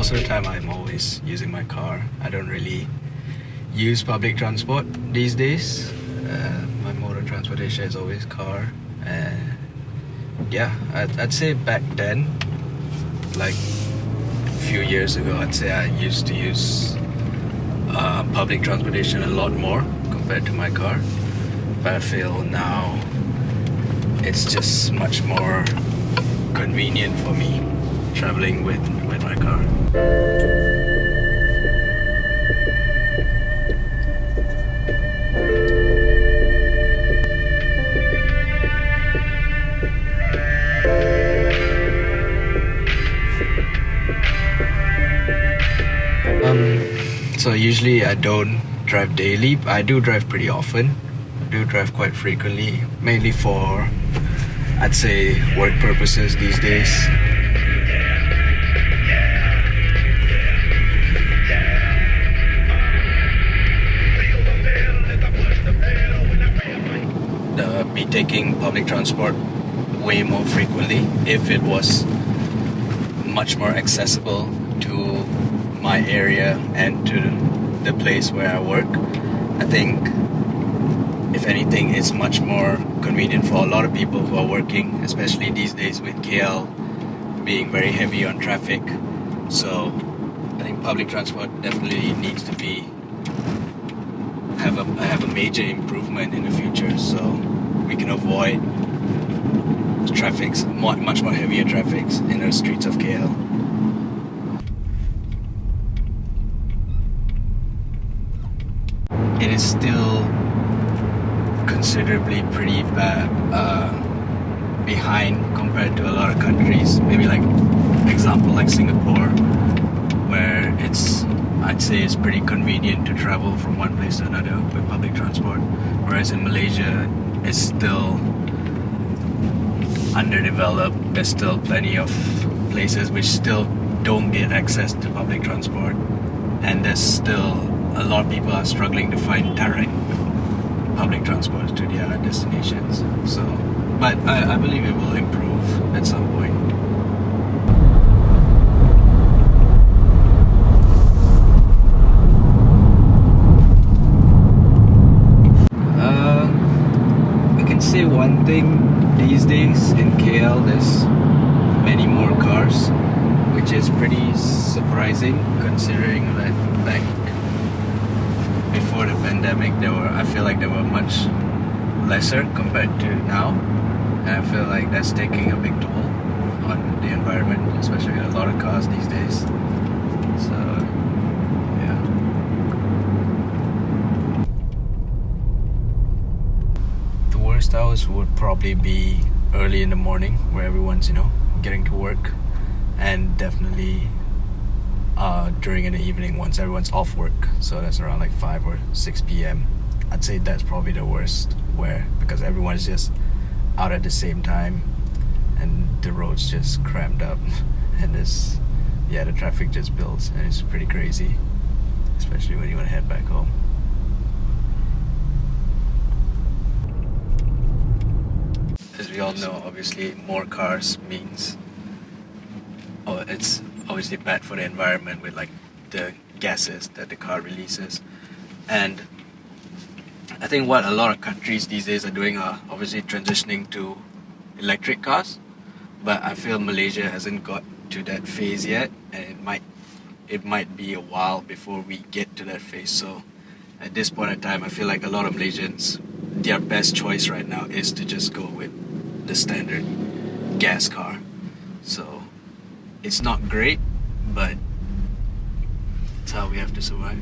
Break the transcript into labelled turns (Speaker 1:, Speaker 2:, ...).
Speaker 1: most of the time I'm always using my car. I don't really use public transport these days. My mode of transportation is always car. Yeah, I'd say back then, like a few years ago, I'd say I used to use public transportation a lot more compared to my car. But I feel now it's just much more convenient for me traveling with my car. So usually I don't drive daily. I do drive pretty often. I do drive quite frequently, mainly for, I'd say, work purposes these days. Be taking public transport way more frequently if it was much more accessible to my area and to the place where I work. I think if anything it's much more convenient for a lot of people who are working, especially these days with KL being very heavy on traffic. So I think public transport definitely needs to have a major improvement in the future, so we can avoid much more heavier traffics in the streets of KL. It is still considerably pretty bad behind compared to a lot of countries. Maybe like example like Singapore, where I'd say it's pretty convenient to travel from one place to another with public transport, whereas in Malaysia it's still underdeveloped. There's still plenty of places which still don't get access to public transport, and there's still a lot of people are struggling to find direct public transport to their destinations. So, but I believe it will improve at some point. I can say one thing these days in KL, there's many more cars, which is pretty surprising considering that back before the pandemic I feel like there were much lesser compared to now, and I feel like that's taking a big toll on the environment, especially with a lot of cars these days. So yeah. The worst hours would probably be early in the morning, where everyone's getting to work, and definitely during in the evening once everyone's off work, so that's around like 5 or 6 p.m. I'd say that's probably the worst, because everyone is just out at the same time and the roads just crammed up and the traffic just builds, and it's pretty crazy, especially when you want to head back home. As we all know, obviously more cars means it's obviously bad for the environment with like the gases that the car releases. And I think what a lot of countries these days are doing are obviously transitioning to electric cars, but I feel Malaysia hasn't got to that phase yet, and it might be a while before we get to that phase. So at this point in time, I feel like a lot of Malaysians, their best choice right now is to just go with the standard gas car. So it's not great, but it's how we have to survive.